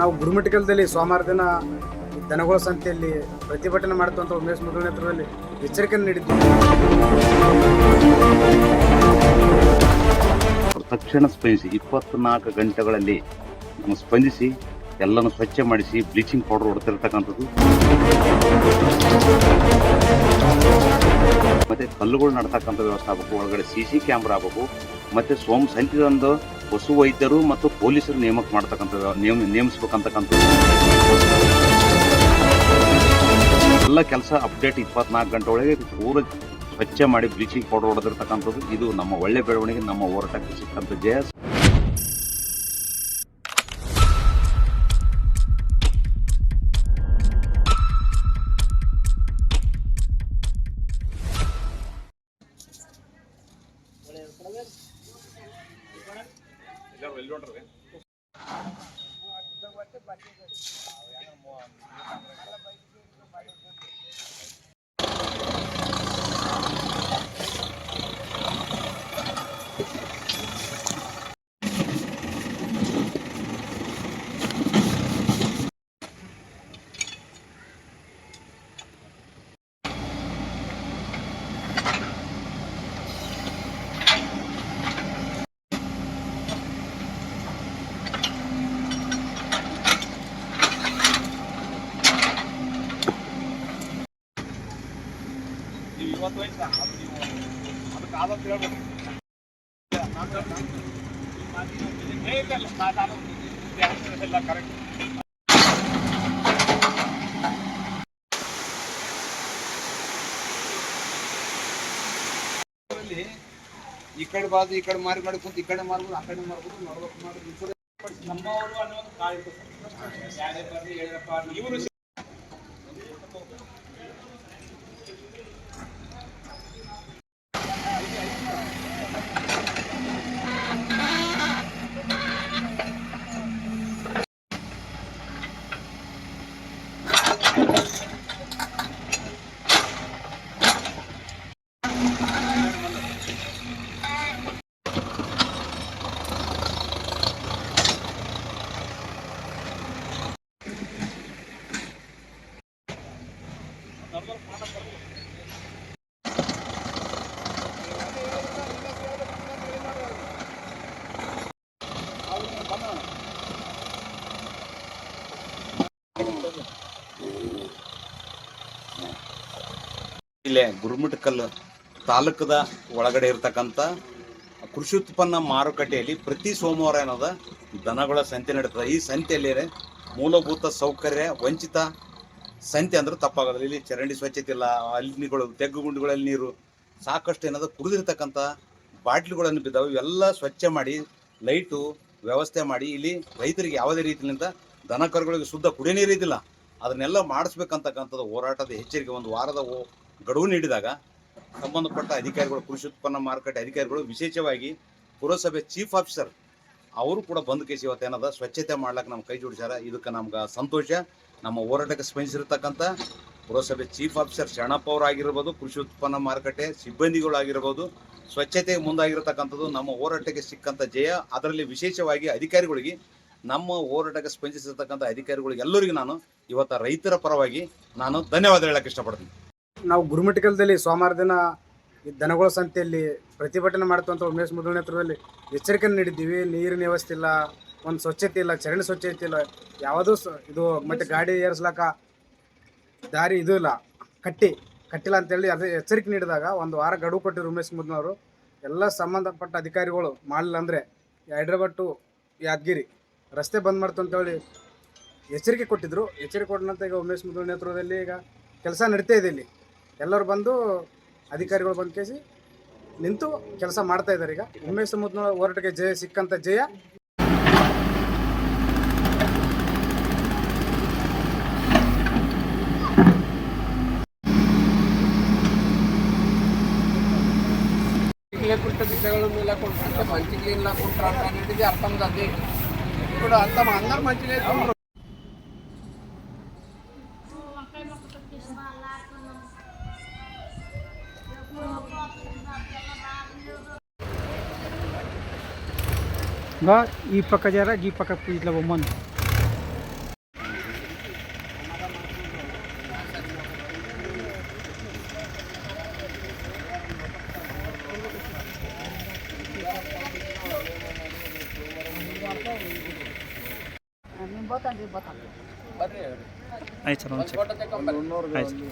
ನಾವು ಗುರುಮಿಠಕಲದಲ್ಲಿ ಸೋಮವಾರ ದಿನ ದನಗಳ ಸಂತೆಯಲ್ಲಿ ಪ್ರತಿಭಟನೆ ಮಾಡುತ್ತಂತ ಉಮೇಶ್ ಮುದ್ಗಲ್ ನೇತೃತ್ವದಲ್ಲಿ ಎಚ್ಚರಿಕೆ ನೀಡಿದ್ದೀವಿ. ತಕ್ಷಣ ಸ್ಪಂದಿಸಿ 24 ಗಂಟೆಗಳಲ್ಲಿ ನಾವು ಸ್ಪಂದಿಸಿ ಎಲ್ಲನೂ ಸ್ವಚ್ಛ ಮಾಡಿಸಿ ಬ್ಲೀಚಿಂಗ್ ಪೌಡರ್ ಹೊಡೆತಿರ್ತಕ್ಕಂಥದ್ದು. ಮತ್ತೆ ಕಲ್ಲುಗಳು ನಡ್ತಕ್ಕಂಥ ವ್ಯವಸ್ಥೆ ಆಗಬೇಕು, ಒಳಗಡೆ CC ಕ್ಯಾಮ್ರಾ ಆಗಬೇಕು, ಮತ್ತೆ ಸಂತಿದಂದು ಪಶು ವೈದ್ಯರು ಮತ್ತು ಪೊಲೀಸರು ನೇಮಿಸ್ಬೇಕಂತಕ್ಕಂಥದ್ದು ಎಲ್ಲ ಕೆಲಸ ಅಪ್ಡೇಟ್ 24 ಗಂಟೆ ಒಳಗೆ ಪೂರ ಸ್ವಚ್ಛ ಮಾಡಿ ಬ್ಲೀಚಿಂಗ್ ಪೌಡರ್ ಹೊಡೆದಿರ್ತಕ್ಕಂಥದ್ದು. ಇದು ನಮ್ಮ ಒಳ್ಳೆ ಬೆಳವಣಿಗೆ, ನಮ್ಮ ಹೋರಾಟಕ್ಕೆ ಸಿಕ್ಕಂಥ ಜಯ. ಈ ಕಡೆ ಬಾದು ಈ ಕಡೆ ಮಾರಿ ಮಾಡಿ ಕುಂತು ಈ ಕಡೆ ಮಾರ್ಬೋದು, ಆ ಕಡೆ ಮಾರ್ಬೋದು, ನೋಡ್ಬೇಕು ನಮ್ಮವರು ಅನ್ನೋದು ಕಾಳು ಇವರು ಇಲ್ಲೇ ಗುರುಮಿಠಕಲ್ ತಾಲೂಕದ ಒಳಗಡೆ ಇರ್ತಕ್ಕಂಥ ಕೃಷಿ ಉತ್ಪನ್ನ ಮಾರುಕಟ್ಟೆಯಲ್ಲಿ ಪ್ರತಿ ಸೋಮವಾರ ಏನದ ದನಗಳ ಸಂತೆ ನಡೀತದೆ. ಈ ಸಂತೆಯಲ್ಲಿ ಮೂಲಭೂತ ಸೌಕರ್ಯ ವಂಚಿತ ಸಂತೆ ಅಂದ್ರೆ ತಪ್ಪಾಗೋದಿಲ್ಲ. ಇಲ್ಲಿ ಚರಂಡಿ ಸ್ವಚ್ಛತೆ ಇಲ್ಲ, ಅಲ್ಲಿಗಳು ತೆಗ್ಗು ಗುಂಡಿಗಳಲ್ಲಿ ನೀರು ಸಾಕಷ್ಟು ಏನದ ಕುಡಿದಿರ್ತಕ್ಕಂಥ ಬಾಟ್ಲಿಗಳನ್ನು ಬಿದ್ದಾವೆ. ಇವೆಲ್ಲ ಸ್ವಚ್ಛ ಮಾಡಿ ಲೈಟು ವ್ಯವಸ್ಥೆ ಮಾಡಿ ಇಲ್ಲಿ ರೈತರಿಗೆ ಯಾವುದೇ ರೀತಿಯಿಂದ ದನ ಕರುಗಳಿಗೆ ಶುದ್ಧ ಕುಡಿಯ ನೀರು ಇದ್ದಿಲ್ಲ, ಅದನ್ನೆಲ್ಲ ಮಾಡಿಸ್ಬೇಕಂತಕ್ಕಂಥದ್ದು ಹೋರಾಟದ ಎಚ್ಚರಿಕೆ ಒಂದು ವಾರದ ಗಡುವು ನೀಡಿದಾಗ ಸಂಬಂಧಪಟ್ಟ ಅಧಿಕಾರಿಗಳು, ಕೃಷಿ ಉತ್ಪನ್ನ ಮಾರುಕಟ್ಟೆ ಅಧಿಕಾರಿಗಳು, ವಿಶೇಷವಾಗಿ ಪುರಸಭೆ ಚೀಫ್ ಆಫೀಸರ್ ಅವರು ಕೂಡ ಬಂದು ಕೇಸಿ ಇವತ್ತು ಏನದ ಸ್ವಚ್ಛತೆ ಮಾಡ್ಲಿಕ್ಕೆ ನಮ್ಮ ಕೈ ಜೋಡಿಸ್ಯಾರ. ಇದಕ್ಕೆ ನಮ್ಗೆ ಸಂತೋಷ. ನಮ್ಮ ಹೋರಾಟಕ್ಕೆ ಸ್ಪಂದಿಸಿರ್ತಕ್ಕಂಥ ಪುರಸಭೆ ಚೀಫ್ ಆಫೀಸರ್ ಶರಣಪ್ಪ ಅವರಾಗಿರ್ಬೋದು, ಕೃಷಿ ಉತ್ಪನ್ನ ಮಾರುಕಟ್ಟೆ ಸಿಬ್ಬಂದಿಗಳಾಗಿರ್ಬೋದು, ಸ್ವಚ್ಛತೆಗೆ ಮುಂದಾಗಿರ್ತಕ್ಕಂಥದ್ದು ನಮ್ಮ ಹೋರಾಟಕ್ಕೆ ಸಿಕ್ಕಂಥ ಜಯ. ಅದರಲ್ಲಿ ವಿಶೇಷವಾಗಿ ಅಧಿಕಾರಿಗಳಿಗೆ, ನಮ್ಮ ಹೋರಾಟಕ್ಕೆ ಸ್ಪಂದಿಸಿರ್ತಕ್ಕಂಥ ಅಧಿಕಾರಿಗಳಿಗೆ ಎಲ್ಲರಿಗೂ ನಾನು ಇವತ್ತು ರೈತರ ಪರವಾಗಿ ನಾನು ಧನ್ಯವಾದ ಹೇಳಕ್ಕೆ ಇಷ್ಟಪಡ್ತೀನಿ. ನಾವು ಗುರುಮಿಠಕಲದಲ್ಲಿ ಸೋಮವಾರ ದಿನ ದನಗಳ ಸಂತೆಯಲ್ಲಿ ಪ್ರತಿಭಟನೆ ಮಾಡುತ್ತಂತ ಉಮೇಶ್ ಮುದ್ಗಲ್ ನೇತೃತ್ವದಲ್ಲಿ ಎಚ್ಚರಿಕೆ ನೀಡಿದ್ದೀವಿ. ನೀರಿನ ವ್ಯವಸ್ಥೆ ಇಲ್ಲ, ಒಂದು ಸ್ವಚ್ಛತೆ ಇಲ್ಲ, ಚರಂಡಿ ಸ್ವಚ್ಛತೆ ಇಲ್ಲ, ಯಾವುದೂ ಇದು ಮತ್ತು ಗಾಡಿ ಏರಿಸ್ಲಾಕ ದಾರಿ ಇದು ಇಲ್ಲ, ಕಟ್ಟಿಲ್ಲ ಅಂತೇಳಿ ಅದೇ ಎಚ್ಚರಿಕೆ ನೀಡಿದಾಗ ಒಂದು ವಾರ ಗಡುವು ಕೊಟ್ಟಿರು ಉಮೇಶ್ ಮುದ್ಗಲ್ನವರು. ಎಲ್ಲ ಸಂಬಂಧಪಟ್ಟ ಅಧಿಕಾರಿಗಳು ಮಾಡಲಿಲ್ಲ ಅಂದರೆ ಹೈದ್ರಾಬಾದ್ ಟು ಯಾದಗಿರಿ ರಸ್ತೆ ಬಂದ್ ಮಾಡ್ತಂತೇಳಿ ಎಚ್ಚರಿಕೆ ಕೊಟ್ಟಿದ್ರು. ಎಚ್ಚರಿಕೆ ಕೊಟ್ಟ ನಂತರ ಈಗ ಉಮೇಶ್ ಮುದ್ಗಲ್ ನೇತೃತ್ವದಲ್ಲಿ ಈಗ ಕೆಲಸ ನಡೀತಾ ಇದೆ. ಇಲ್ಲಿ ಎಲ್ಲರೂ ಬಂದು ಅಧಿಕಾರಿಗಳು ಬಂದು ಕೇಸಿ ನಿಂತು ಕೆಲಸ ಮಾಡ್ತಾ ಇದ್ದಾರೆ. ಈಗ ಉಮೇಶ್ ಮುದ್ಗಲ್ ಹೋರಾಟಕ್ಕೆ ಜಯ ಸಿಕ್ಕಂಥ ಜಯ. లేకుంటే బిడ్డలు లేకుంటే మంచి క్లీన్ లేకుంటారు అనేది అర్థం కాదు. ఇప్పుడు అర్థం అందరు మంచి లేకుంటారు. ಈ ಪಕ್ಕ ಜರ ಈ ಪಕ್ಕ ಇಟ್ಲ ಬೊಮ್ಮನ್ ಆಯ್ತು ಸರ್ ಒಂದು ಚೆಕ್ ಆಯ್ತು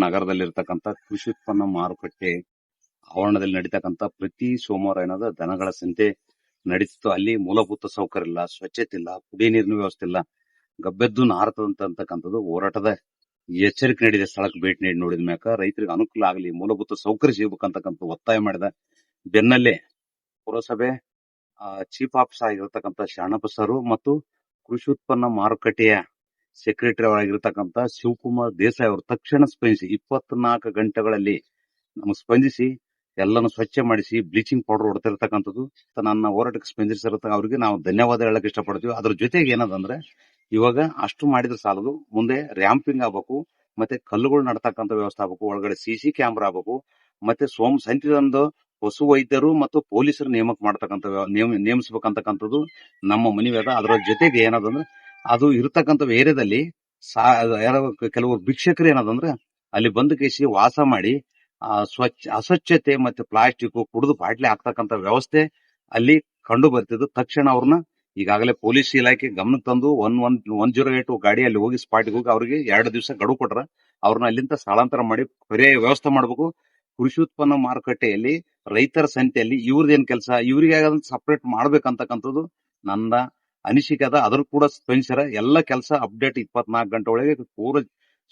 ನಗರದಲ್ಲಿರ್ತಕ್ಕಂಥ ಕೃಷಿ ಉತ್ಪನ್ನ ಮಾರುಕಟ್ಟೆ ಆವರಣದಲ್ಲಿ ನಡೀತಕ್ಕಂಥ ಪ್ರತಿ ಸೋಮವಾರ ಏನದ ದನಗಳ ಸಂತೆ ನಡೀತಿತ್ತು. ಅಲ್ಲಿ ಮೂಲಭೂತ ಸೌಕರ್ಯ ಇಲ್ಲ, ಸ್ವಚ್ಛತೆ ಇಲ್ಲ, ಕುಡಿಯ ನೀರಿನ ವ್ಯವಸ್ಥೆ ಇಲ್ಲ, ಗಬ್ಬೆದ್ದು ನಾರತಕ್ಕಂಥದ್ದು ಹೋರಾಟದ ಎಚ್ಚರಿಕೆ ನೀಡಿದ ಸ್ಥಳಕ್ಕೆ ಭೇಟಿ ನೀಡಿ ನೋಡಿದ ಮ್ಯಾಕ ರೈತರಿಗೆ ಅನುಕೂಲ ಆಗಲಿ, ಮೂಲಭೂತ ಸೌಕರ್ಯ ಸಿಗಬೇಕಂತಕ್ಕಂಥ ಒತ್ತಾಯ ಮಾಡಿದ ಬೆನ್ನಲ್ಲೇ ಪುರಸಭೆ ಚೀಫ್ ಆಫೀಸರ್ ಆಗಿರತಕ್ಕಂಥ ಶರಣಪ್ಪ ಸರ್ ಮತ್ತು ಕೃಷಿ ಉತ್ಪನ್ನ ಮಾರುಕಟ್ಟೆಯ ಸೆಕ್ರೆಟರಿ ಆಗಿರತಕ್ಕಂಥ ಶಿವಕುಮಾರ್ ದೇಸಾಯಿ ಅವರು ತಕ್ಷಣ ಸ್ಪಂದಿಸಿ 24 ಗಂಟೆಗಳಲ್ಲಿ ನಮಗೆ ಸ್ಪಂದಿಸಿ ಎಲ್ಲಾನು ಸ್ವಚ್ಛ ಮಾಡಿಸಿ ಬ್ಲೀಚಿಂಗ್ ಪೌಡರ್ ಹೊಡ್ತಿರ್ತಕ್ಕಂಥದ್ದು. ನನ್ನ ಹೋರಾಟಕ್ಕೆ ಸ್ಪಂದಿಸಿರತ್ತ ಅವರಿಗೆ ನಾವು ಧನ್ಯವಾದ ಹೇಳಕ್ ಇಷ್ಟಪಡ್ತೀವಿ. ಅದ್ರ ಜೊತೆಗೆ ಏನದಂದ್ರೆ ಇವಾಗ ಅಷ್ಟು ಮಾಡಿದ್ರೆ ಸಾಲದು, ಮುಂದೆ ರ್ಯಾಂಪಿಂಗ್ ಆಗ್ಬೇಕು, ಮತ್ತೆ ಕಲ್ಲುಗಳು ನಡ್ತಕ್ಕಂಥ ವ್ಯವಸ್ಥೆ ಆಗ್ಬೇಕು, ಒಳಗಡೆ ಸಿಸಿ ಕ್ಯಾಮ್ರಾ ಆಗ್ಬೇಕು, ಮತ್ತೆ ಸಂತಿದಂದು ಪಶು ವೈದ್ಯರು ಮತ್ತು ಪೊಲೀಸರು ನೇಮಕ ಮಾಡ್ತಕ್ಕಂಥ ನೇಮಿಸಬೇಕಂತಕ್ಕಂಥದ್ದು ನಮ್ಮ ಮನವಿ ಅದ. ಅದರ ಜೊತೆಗೆ ಏನದಂದ್ರೆ ಅದು ಇರತಕ್ಕಂಥ ಏರಿಯಾದಲ್ಲಿ ಕೆಲವರು ಭಿಕ್ಷಕರು ಏನದಂದ್ರೆ ಅಲ್ಲಿ ಬಂದು ಕೇಸಿ ವಾಸ ಮಾಡಿ ಅಸ್ವಚ್ಛತೆ ಮತ್ತೆ ಪ್ಲಾಸ್ಟಿಕ್ ಕುಡಿದು ಬಾಟ್ಲಿ ಹಾಕ್ತಕ್ಕಂಥ ವ್ಯವಸ್ಥೆ ಅಲ್ಲಿ ಕಂಡು ಬರ್ತಿದ್ದು. ತಕ್ಷಣ ಅವ್ರನ್ನ ಈಗಾಗಲೇ ಪೊಲೀಸ್ ಇಲಾಖೆ ಗಮನಕ್ಕೆ ತಂದು 108 ಗಾಡಿ ಅಲ್ಲಿ ಹೋಗಿ ಸ್ಪಾಟ್ಗೆ ಹೋಗಿ ಅವರಿಗೆ 2 ದಿವಸ ಗಡುವು ಕೊಟ್ರ ಅವ್ರನ್ನ ಅಲ್ಲಿಂದ ಸ್ಥಳಾಂತರ ಮಾಡಿ ಪರ್ಯಾಯ ವ್ಯವಸ್ಥೆ ಮಾಡಬೇಕು. ಕೃಷಿ ಉತ್ಪನ್ನ ಮಾರುಕಟ್ಟೆಯಲ್ಲಿ ರೈತರ ಸಂತೆಯಲ್ಲಿ ಇವ್ರದೇನ್ ಕೆಲಸ, ಇವರಿಗೆ ಸಪರೇಟ್ ಮಾಡ್ಬೇಕಂತಕ್ಕಂಥದ್ದು ನನ್ನ ಅನಿಸಿಕೆ ಅದ. ಅದ್ರ ಕೂಡ ಸ್ಪಂದಿಸರ ಎಲ್ಲ ಕೆಲಸ ಅಪ್ಡೇಟ್ 24 ಗಂಟೆ ಒಳಗೆ ಪೂರ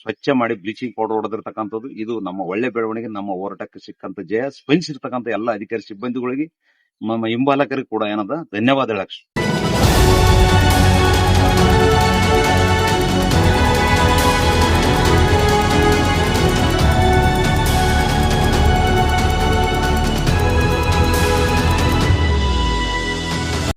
ಸ್ವಚ್ಛ ಮಾಡಿ ಬ್ಲೀಚಿಂಗ್ ಪೌಡರ್ ಹೊಡೆದಿರ್ತಕ್ಕಂಥದ್ದು. ಇದು ನಮ್ಮ ಒಳ್ಳೆ ಬೆಳವಣಿಗೆ, ನಮ್ಮ ಹೋರಾಟಕ್ಕೆ ಸಿಕ್ಕಂತ ಜಯ. ಸ್ಪಂದಿಸಿರ್ತಕ್ಕಂಥ ಎಲ್ಲ ಅಧಿಕಾರಿ ಸಿಬ್ಬಂದಿಗಳಿಗೆ, ನಮ್ಮ ಹಿಂಬಾಲಕರಿಗೆ ಕೂಡ ಏನದ ಧನ್ಯವಾದ ಹೇಳಕ್